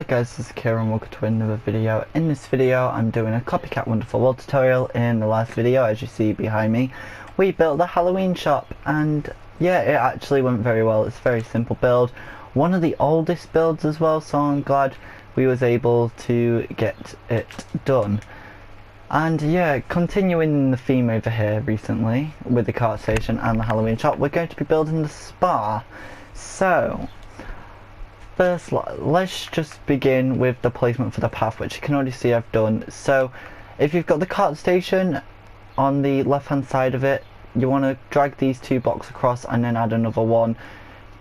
Hey guys, this is Kieran and welcome to another video. In this video I'm doing a Copycat Wonderful World tutorial. In the last video, as you see behind me, we built the Halloween shop, and yeah, it actually went very well. It's a very simple build, one of the oldest builds as well, so I'm glad we was able to get it done. And yeah, continuing the theme over here recently with the cart station and the Halloween shop, we're going to be building the Spar. So first, let's just begin with the placement for the path, which you can already see I've done. So if you've got the cart station on the left hand side of it, you want to drag these two blocks across and then add another one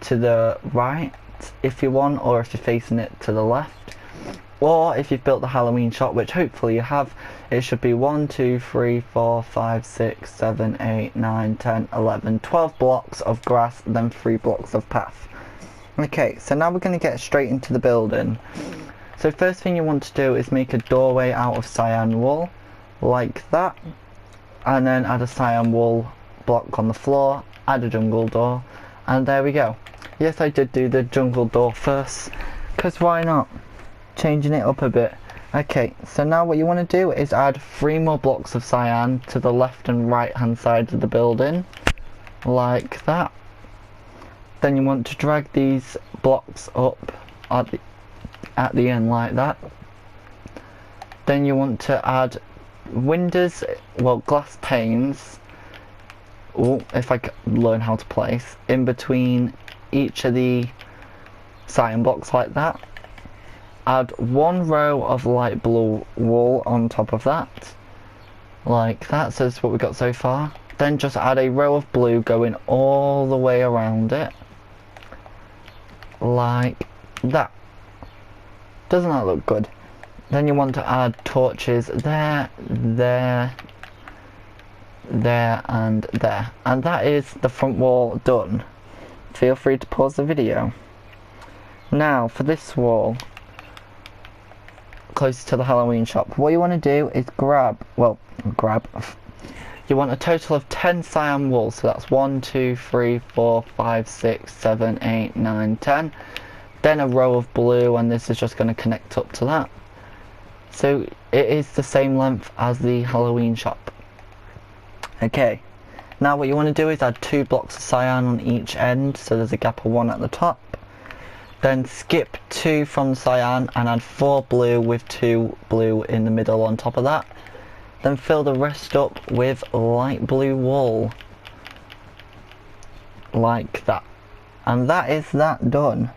to the right if you want, or if you're facing it to the left. Or if you've built the Halloween shop, which hopefully you have, it should be 1, 2, 3, 4, 5, 6, 7, 8, 9, 10, 11, 12 blocks of grass, then 3 blocks of path. Okay, so now we're going to get straight into the building. So first thing you want to do is make a doorway out of cyan wool, like that. And then add a cyan wool block on the floor, add a jungle door, and there we go. Yes, I did do the jungle door first, because why not? Changing it up a bit. Okay, so now what you want to do is add 3 more blocks of cyan to the left and right hand sides of the building, like that. Then you want to drag these blocks up at the end like that. Then you want to add windows, well, glass panes, if I learn how to place, in between each of the cyan blocks like that. Add 1 row of light blue wool on top of that, like that. So that's what we got so far. Then just add a row of blue going all the way around it, like that. Doesn't that look good? Then you want to add torches there, there, there and there. And that is the front wall done. Feel free to pause the video. Now for this wall, closer to the Halloween shop, what you want to do is you want a total of 10 cyan wool, so that's 1, 2, 3, 4, 5, 6, 7, 8, 9, 10. Then a row of blue, and this is just going to connect up to that. So it is the same length as the Halloween shop. Okay, now what you want to do is add 2 blocks of cyan on each end, so there's a gap of 1 at the top. Then skip 2 from the cyan and add 4 blue with 2 blue in the middle on top of that. Then fill the rest up with light blue wool, like that. And that is that done.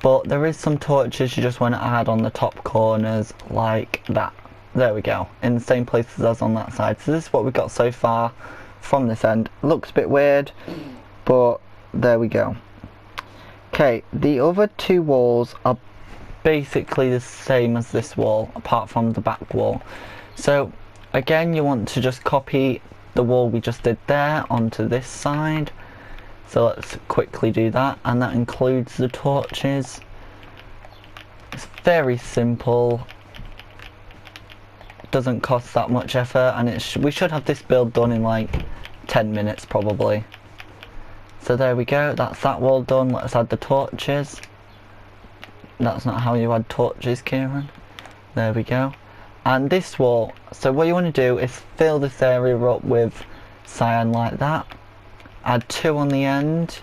But there is some torches you just want to add on the top corners, like that. There we go, in the same places as on that side. So this is what we've got so far from this end. Looks a bit weird, but there we go. Okay, the other 2 walls are basically the same as this wall, apart from the back wall. So again, you want to just copy the wall we just did there onto this side. So let's quickly do that, and that includes the torches. It's very simple, doesn't cost that much effort, and we should have this build done in like 10 minutes probably. So there we go, that's that wall done. Let's add the torches. That's not how you add torches, Kieran. There we go. And this wall, so what you want to do is fill this area up with cyan like that. Add 2 on the end,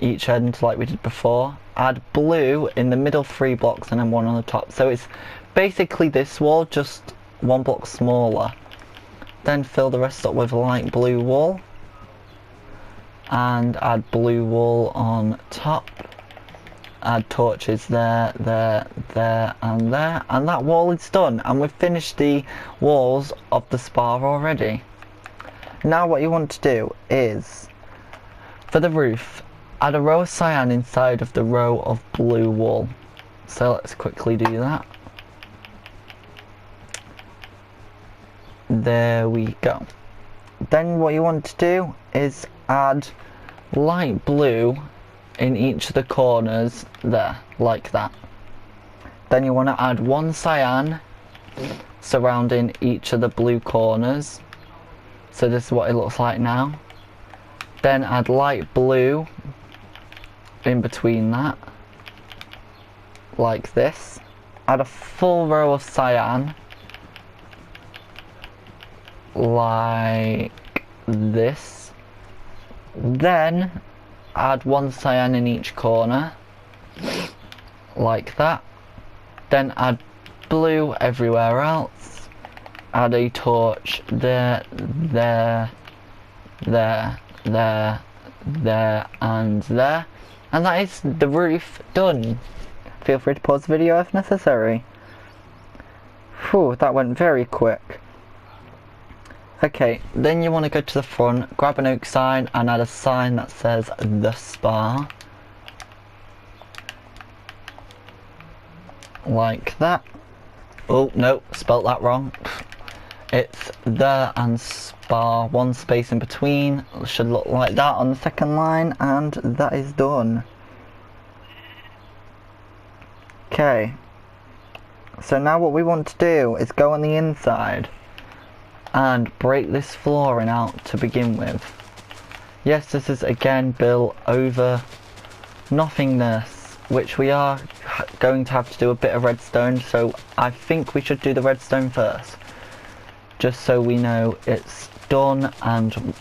each end like we did before. Add blue in the middle 3 blocks and then 1 on the top. So it's basically this wall, just 1 block smaller. Then fill the rest up with light blue wool. And add blue wool on top. Add torches there, there, there and there. And that wall is done. And we've finished the walls of the Spar already. Now what you want to do is, for the roof, add a row of cyan inside of the row of blue wool. So let's quickly do that. There we go. Then what you want to do is add light blue in each of the corners there, like that. Then you want to add 1 cyan surrounding each of the blue corners. So this is what it looks like now. Then add light blue in between that. like this. Add a full row of cyan, like this. Then add one cyan in each corner, like that. Then add blue everywhere else. Add a torch there, there, there, there, there, and there. And that is the roof done. Feel free to pause the video if necessary. Whew, that went very quick. Okay, then you want to go to the front, grab an oak sign and add a sign that says the Spar. Like that. Oh no, spelt that wrong. It's the and Spar, one space in between. It should look like that on the second line, and that is done. Okay, so now what we want to do is go on the inside and break this flooring out to begin with. Yes, this is again built over nothingness, which we are going to have to do a bit of redstone, so I think we should do the redstone first, just so we know it's done, and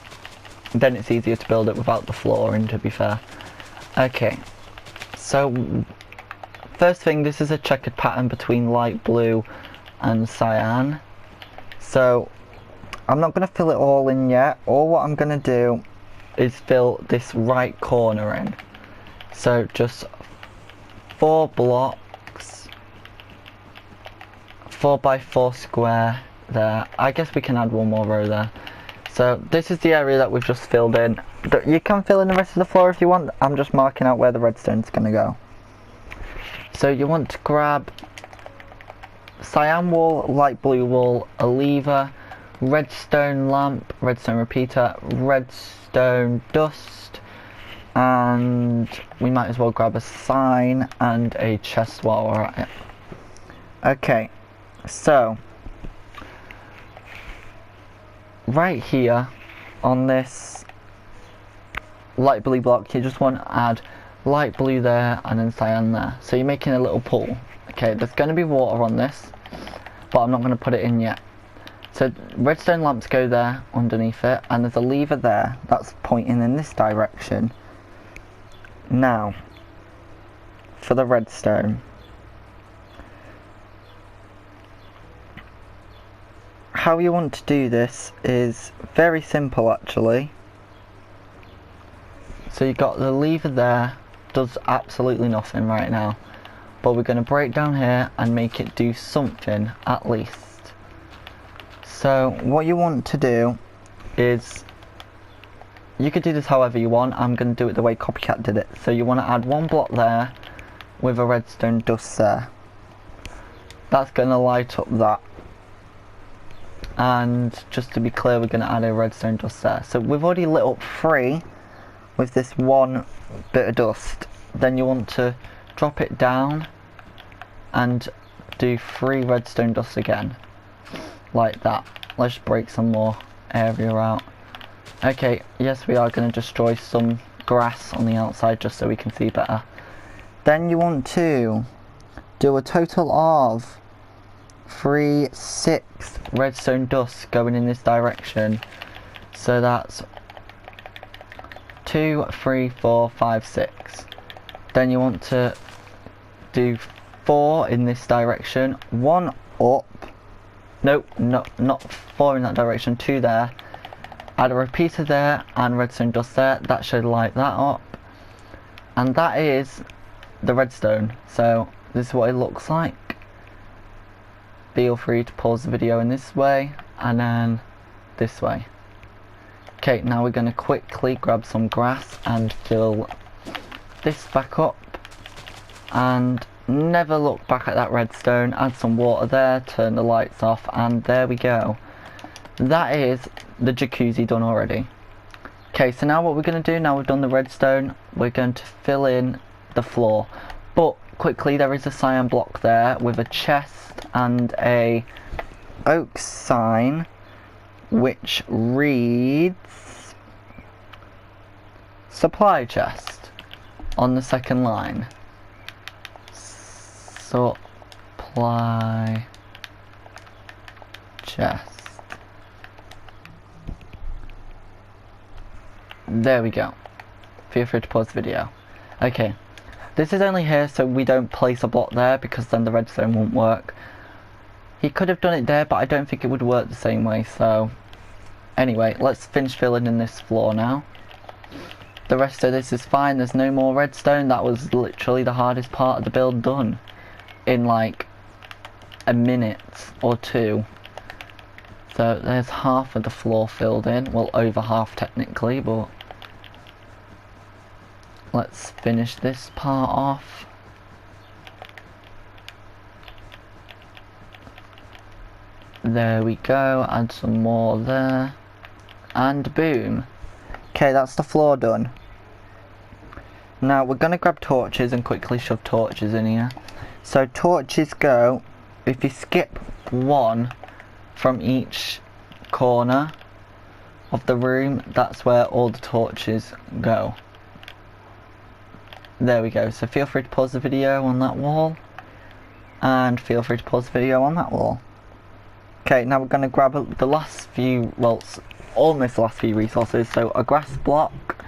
then it's easier to build it without the flooring, to be fair. Okay, so first thing, this is a checkered pattern between light blue and cyan, so I'm not going to fill it all in yet. All what I'm going to do is fill this right corner in. So just 4 blocks, 4x4 square there. I guess we can add one more row there. So this is the area that we've just filled in. You can fill in the rest of the floor if you want. I'm just marking out where the redstone's going to go. So you want to grab cyan wool, light blue wool, a lever, redstone lamp, redstone repeater, redstone dust, and we might as well grab a sign and a chest while we're at it. Okay, so right here on this light blue block, you just want to add light blue there and then cyan there. So you're making a little pool. Okay, there's going to be water on this, but I'm not going to put it in yet. So redstone lamps go there underneath it, and there's a lever there that's pointing in this direction. Now, for the redstone, how you want to do this is very simple actually. So you've got the lever there, does absolutely nothing right now, but we're going to break down here and make it do something at least. So what you want to do is, you could do this however you want. I'm going to do it the way Copycat did it. So you want to add 1 block there with a redstone dust there. That's going to light up that. And just to be clear, we're going to add a redstone dust there. So we've already lit up 3 with this 1 bit of dust. Then you want to drop it down and do 3 redstone dust again. Like that. Let's break some more area out. Okay, yes, we are going to destroy some grass on the outside just so we can see better. Then you want to do a total of 6 redstone dust going in this direction. So that's 2, 3, 4, 5, 6. Then you want to do 4 in this direction, 1 up. Nope, not 4 in that direction, 2 there. Add a repeater there and redstone dust there. That should light that up. And that is the redstone. So this is what it looks like. Feel free to pause the video in this way and then this way. Okay, now we're going to quickly grab some grass and fill this back up. And never look back at that redstone. Add some water there, turn the lights off, and there we go. That is the jacuzzi done already. Okay, so now what we're going to do, now we've done the redstone, we're going to fill in the floor. But quickly, there is a cyan block there with a chest and a oak sign which reads supply chest on the second line. supply chest. There we go. Feel free to pause the video. Okay, this is only here so we don't place a block there, because then the redstone won't work. He could have done it there, but I don't think it would work the same way, so... Anyway, let's finish filling in this floor now. The rest of this is fine, there's no more redstone. That was literally the hardest part of the build done. In like a minute or two. So there's half of the floor filled in. Well, over half technically, but... Let's finish this part off. There we go, add some more there. And boom. Okay, that's the floor done. Now we're going to grab torches and quickly shove torches in here. So torches go, if you skip one from each corner of the room, that's where all the torches go. There we go, so feel free to pause the video on that wall. And feel free to pause the video on that wall. Okay, now we're going to grab the last few, well, almost the last few resources. So a grass block,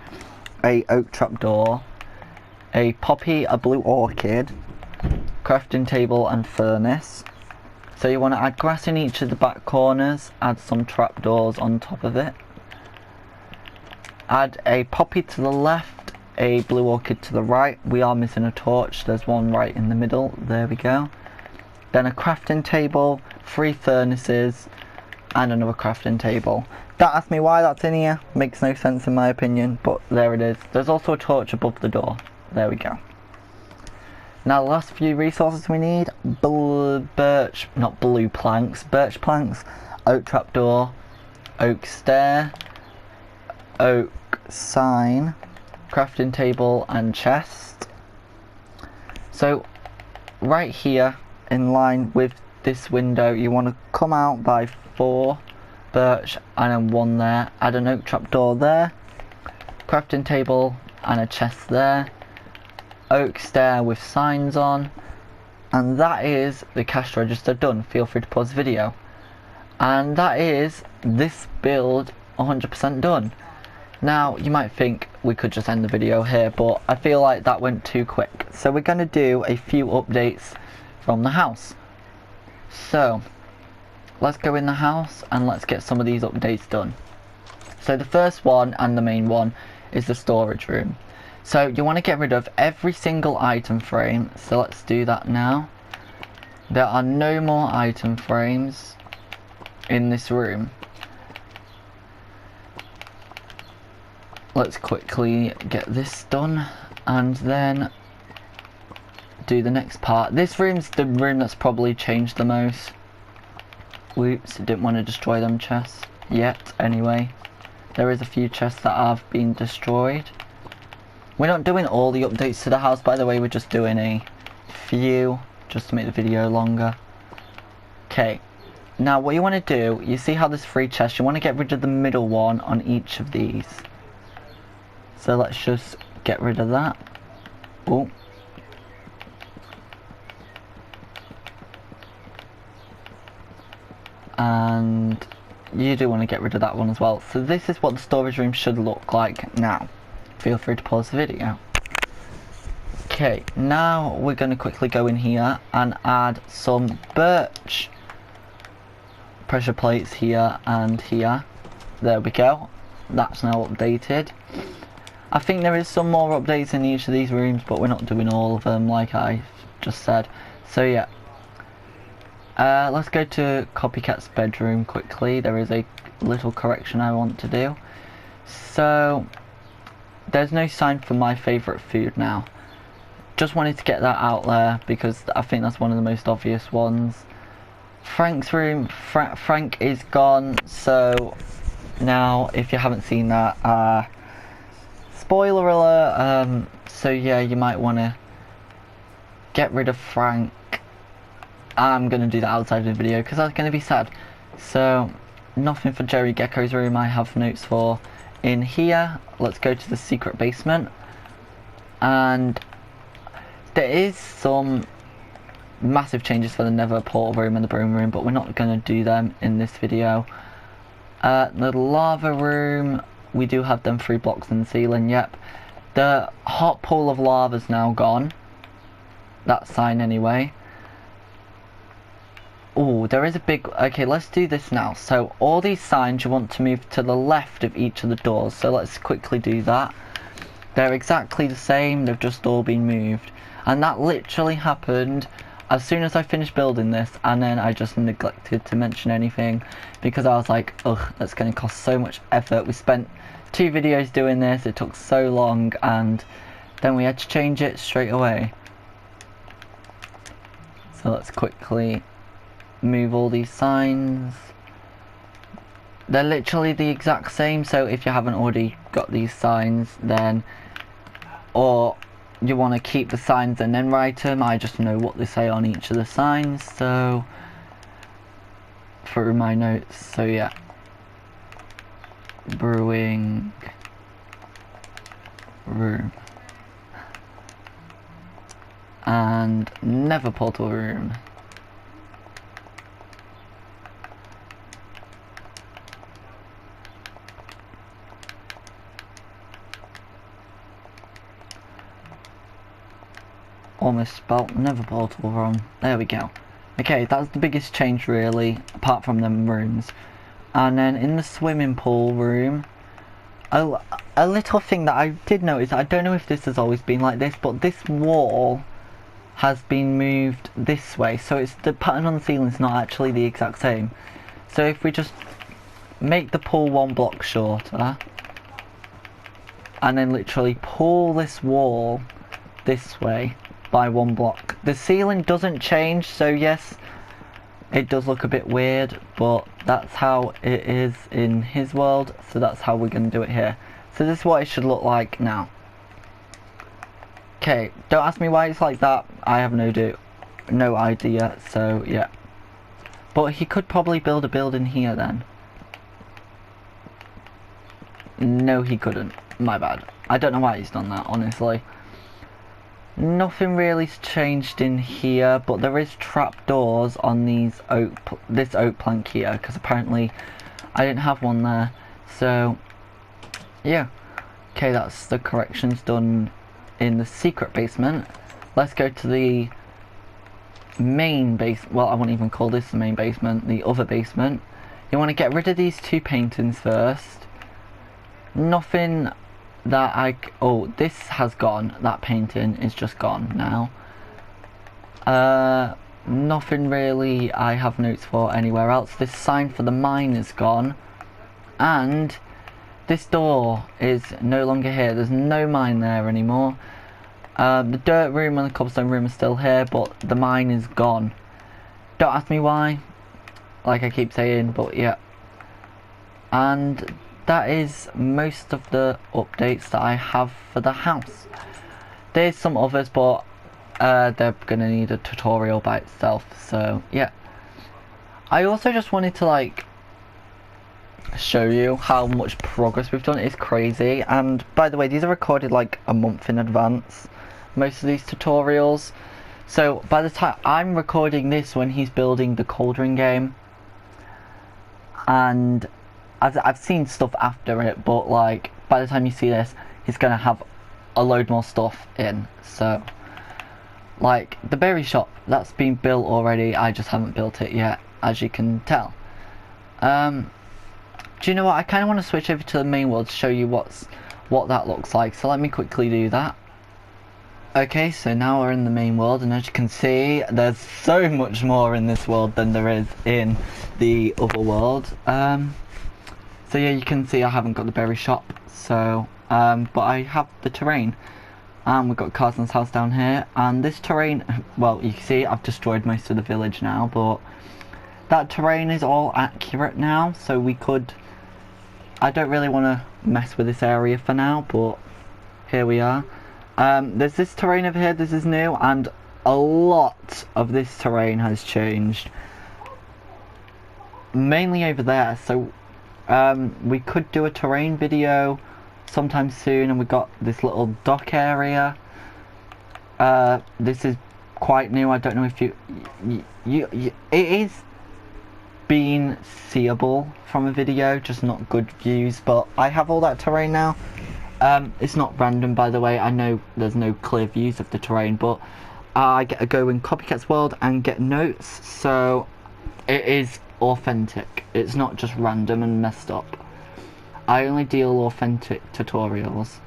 a oak trapdoor, a poppy, a blue orchid, crafting table and furnace. So you want to add grass in each of the back corners, add some trapdoors on top of it. Add a poppy to the left, a blue orchid to the right. We are missing a torch, there's one right in the middle, there we go. Then a crafting table, 3 furnaces, and another crafting table. Don't ask me why that's in here, makes no sense in my opinion, but there it is. There's also a torch above the door, there we go. Now the last few resources we need, birch planks, oak trapdoor, oak stair, oak sign, crafting table and chest. So right here in line with this window you want to come out by 4 birch and then 1 there, add an oak trapdoor there, crafting table and a chest there, oak stair with signs on, and that is the cash register done. Feel free to pause the video. And that is this build 100% done. Now you might think we could just end the video here, but I feel like that went too quick, so we're going to do a few updates from the house. So let's go in the house and let's get some of these updates done. So the first one and the main one is the storage room. So you want to get rid of every single item frame, so let's do that now. There are no more item frames in this room. Let's quickly get this done and then do the next part. This room's the room that's probably changed the most. Whoops, didn't want to destroy them chests yet. Anyway, there is a few chests that have been destroyed. We're not doing all the updates to the house, by the way, we're just doing a few just to make the video longer. Okay, now what you want to do, you see how there's 3 chests, you want to get rid of the middle one on each of these. So let's just get rid of that. Oh. And you do want to get rid of that one as well. So this is what the storage room should look like now. Feel free to pause the video. Okay, now we're going to quickly go in here and add some birch pressure plates here and here. There we go. That's now updated. I think there is some more updates in each of these rooms, but we're not doing all of them like I just said. So yeah. Let's go to Copycat's bedroom quickly. There is a little correction I want to do. So there's no sign for my favourite food now. Just wanted to get that out there because I think that's one of the most obvious ones. Frank's room, Frank is gone, so now if you haven't seen that, spoiler alert, so yeah, you might want to get rid of Frank. I'm going to do that outside of the video because that's going to be sad. So nothing for Jerry Gecko's room I have notes for. In here, let's go to the secret basement, and there is some massive changes for the nether portal room and the broom room, but we're not going to do them in this video. The lava room, we do have them 3 blocks in the ceiling, yep. The hot pool of lava's now gone. That sign anyway. Oh, there is a big... Okay, let's do this now. So, all these signs you want to move to the left of each of the doors. So, let's quickly do that. They're exactly the same, they've just all been moved. And that literally happened as soon as I finished building this, and then I just neglected to mention anything. Because I was like, ugh, that's going to cost so much effort. We spent 2 videos doing this, it took so long, and then we had to change it straight away. So, let's quickly move all these signs. They're literally the exact same, so if you haven't already got these signs, then, or you want to keep the signs and then write them, I just know what they say on each of the signs, so through my notes. So yeah, brewing room and nether portal room. Almost spelt nether portal wrong. There we go. Okay, that's the biggest change really, apart from them rooms. And then in the swimming pool room, a little thing that I did notice, I don't know if this has always been like this, but this wall has been moved this way. So it's the pattern on the ceiling is not actually the exact same. So if we just make the pool 1 block shorter, and then literally pull this wall this way by 1 block. The ceiling doesn't change, so yes, it does look a bit weird, but that's how it is in his world, so that's how we're going to do it here. So this is what it should look like now. Okay, don't ask me why it's like that, I have no idea, so yeah. But he could probably build a building here then. No, he couldn't. My bad. I don't know why he's done that, honestly. Nothing really's changed in here, but there is trapdoors on this oak plank here, because apparently I didn't have one there. So yeah, okay, that's the corrections done in the secret basement. Let's go to the main base. Well, I won't even call this the main basement, the other basement. You want to get rid of these 2 paintings first. Nothing that oh, this has gone. That painting is just gone now. Nothing really I have notes for anywhere else. This sign for the mine is gone, and this door is no longer here. There's no mine there anymore. The dirt room and the cobblestone room are still here, but the mine is gone. Don't ask me why, like I keep saying, but yeah. And that is most of the updates that I have for the house. There's some others, but they're gonna need a tutorial by itself, so yeah. I also just wanted to like show you how much progress we've done. It's crazy. And by the way, these are recorded like a month in advance, most of these tutorials, so by the time I'm recording this, when he's building the cauldron game, and I've seen stuff after it, but like by the time you see this, he's gonna have a load more stuff in. So like the berry shop, that's been built already, I just haven't built it yet, as you can tell. Do you know what, I kind of want to switch over to the main world to show you what that looks like, so let me quickly do that. Okay, so now we're in the main world, and as you can see, there's so much more in this world than there is in the other world. So yeah, you can see I haven't got the berry shop, so but I have the terrain. And we've got Carson's house down here, and this terrain, well, you can see I've destroyed most of the village now, but that terrain is all accurate now, so we could, I don't really want to mess with this area for now, but here we are. There's this terrain over here, this is new, and a lot of this terrain has changed. Mainly over there, so we could do a terrain video sometime soon, and we've got this little dock area. This is quite new. I don't know if it is being seeable from a video, just not good views, but I have all that terrain now. It's not random, by the way. I know there's no clear views of the terrain, but I get to go in Copycat's world and get notes, so it is authentic. It's not just random and messed up. I only deal authentic tutorials.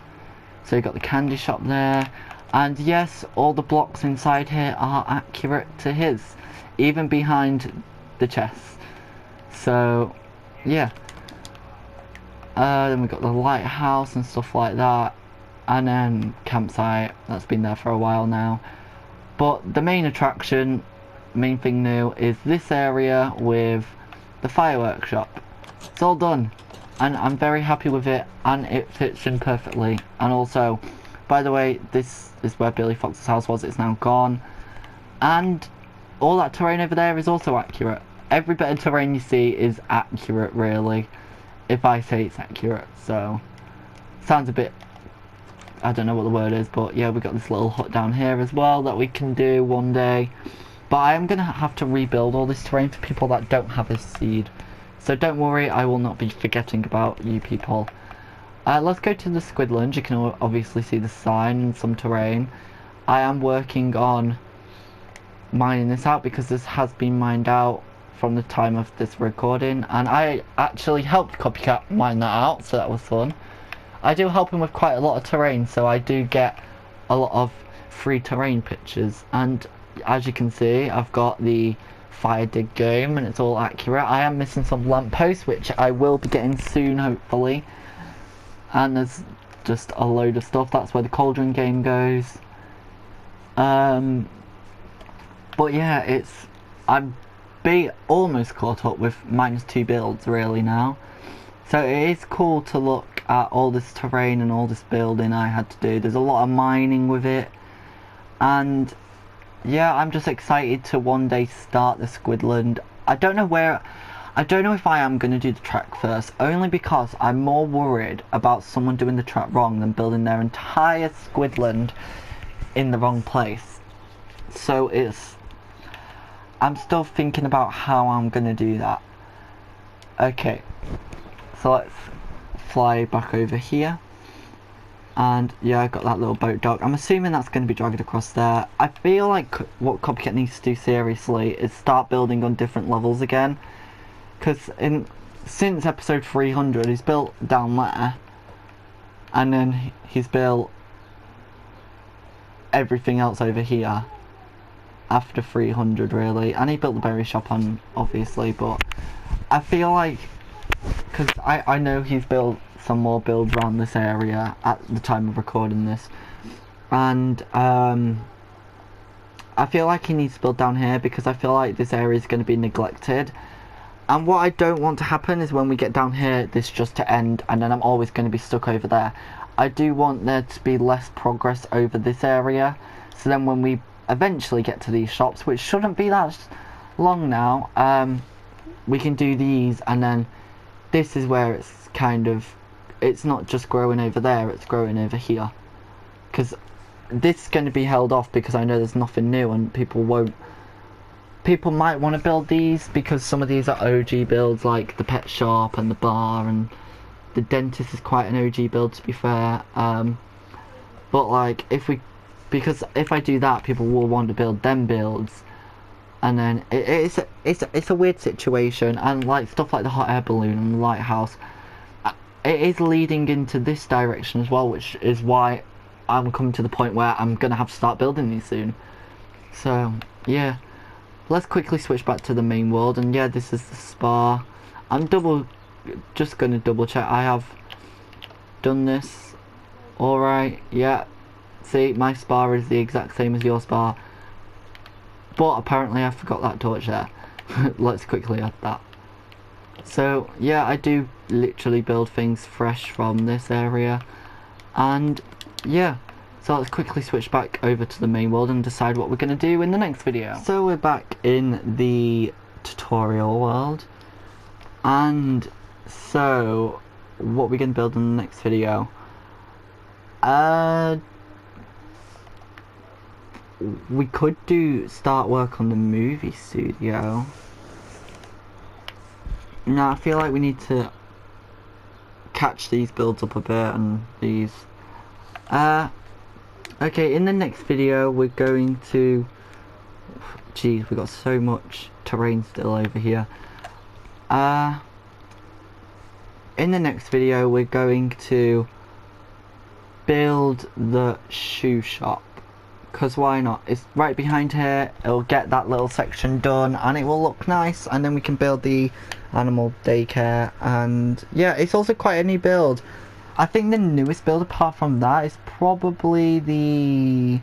So you've got the candy shop there, and yes, all the blocks inside here are accurate to his, even behind the chests. So yeah, then we've got the lighthouse and stuff like that, and then campsite, that's been there for a while now. But the main attraction, main thing new, is this area with the fireworks shop. It's all done, and I'm very happy with it, and it fits in perfectly. And also, by the way, this is where Billy Fox's house was. It's now gone, and all that terrain over there is also accurate. Every bit of terrain you see is accurate, really, if I say it's accurate. So sounds a bit, I don't know what the word is, but yeah, we got this little hut down here as well that we can do one day. But I am going to have to rebuild all this terrain for people that don't have a seed. So don't worry, I will not be forgetting about you people. Let's go to the Squidland. You can obviously see the sign and some terrain. I am working on mining this out because this has been mined out from the time of this recording. And I actually helped Copycat mine that out, so that was fun. I do help him with quite a lot of terrain, so I do get a lot of free terrain pictures. And as you can see, I've got the fire dig game and it's all accurate. I am missing some lampposts, which I will be getting soon, hopefully. And there's just a load of stuff. That's where the cauldron game goes. But yeah, I'm almost caught up with -2 builds really now. So it is cool to look at all this terrain and all this building I had to do. There's a lot of mining with it, and yeah, I'm just excited to one day start the Squidland. I don't know if I am going to do the track first, only because I'm more worried about someone doing the track wrong than building their entire Squidland in the wrong place. So I'm still thinking about how I'm going to do that. Okay, so let's fly back over here. And yeah, I got that little boat dock. I'm assuming that's going to be dragged across there. I feel like what Copycat needs to do seriously is start building on different levels again. Because since episode 300, he's built down there. And then he's built everything else over here after 300, really. And he built the berry shop on, obviously. But I feel like, because I know he's built some more builds around this area at the time of recording this, and I feel like he needs to build down here because I feel like this area is going to be neglected. And what I don't want to happen is when we get down here, this just to end and then I'm always going to be stuck over there. I do want there to be less progress over this area, so then when we eventually get to these shops, which shouldn't be that long now, we can do these, and then this is where it's kind of, it's not just growing over there, it's growing over here. Because this is going to be held off because I know there's nothing new and people might want to build these because some of these are OG builds, like the pet shop and the bar, and the dentist is quite an OG build, to be fair. But like, because if I do that, people will want to build them builds, and then it's a weird situation. And like stuff like the hot air balloon and the lighthouse, it is leading into this direction as well, which is why I'm coming to the point where I'm gonna have to start building these soon. So yeah, let's quickly switch back to the main world. And yeah, this is the Spar. I'm just gonna double check I have done this alright. Yeah, see, my Spar is the exact same as your Spar, but apparently I forgot that torch there. Let's quickly add that. So yeah, I do literally build things fresh from this area. And yeah, so let's quickly switch back over to the main world and decide what we're going to do in the next video. So we're back in the tutorial world, and so what we're going to build in the next video, we could start work on the movie studio. Now I feel like we need to catch these builds up a bit and these. Okay, in the next video we're going to. Jeez, we got so much terrain still over here. In the next video we're going to build the shoe shop, because why not? It's right behind here. It'll get that little section done and it will look nice, and then we can build the animal daycare. And yeah, it's also quite a new build. I think the newest build apart from that is probably the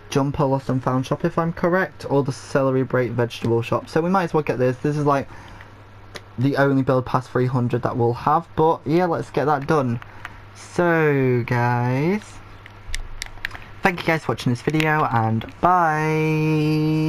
Jumper Lost and Found shop, if I'm correct, or the Celery Break vegetable shop. So we might as well get this. This is like the only build past 300 that we'll have, but yeah, let's get that done. So guys, thank you guys for watching this video, and bye.